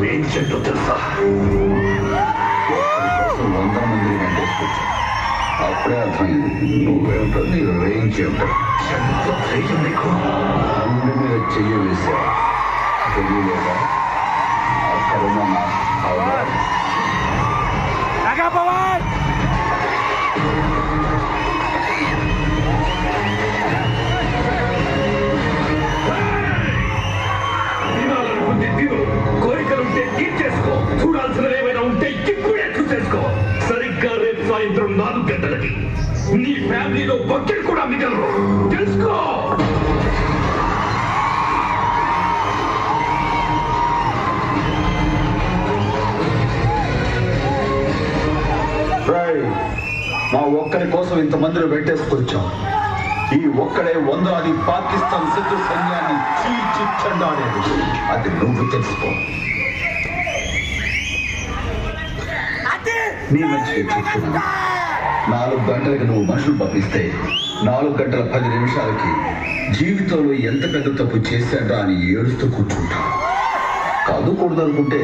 ఏంటో తెలుసా? 100 మందిని వెంటేసుకొచ్చా. అప్పుడే అర్థమైంది నువ్వేమిటో నీ రేంజ్ ఏమిటో. గుండె మీద చెయ్యి వేసా. తెలియలేదా అక్కడున్న నా కోరికలుంటే తీర్చేసుకో. చూడాల్సినవి ఏమైనా ఉంటే ఇప్పుడే చూసేసుకో. సరిగ్గా రేపు సాయంత్రం 4 గంటలకి నీ ఫ్యామిలీలో ఒక్కటి కూడా మిగలరు. తెలుసుకో. మా ఒక్కడి కోసం ఇంతమందిని వెంటేసుకొచ్చాం. ఈ ఒక్కడే 100 పాకిస్తాన్ శత్రు సైన్యాన్ని చీల్చి చెండాడేది. అది నువ్వు తెలుసుకో. నీ మంచిగా చెప్తున్నా. 4 గంటలకు నువ్వు మనుషులు పంపిస్తే 4 గంటల 10 నిమిషాలకి జీవితంలో ఎంత పెద్ద తప్పు చేశాడా అని ఏడుస్తూ కూర్చుంటా. కాదు కూడదనుకుంటే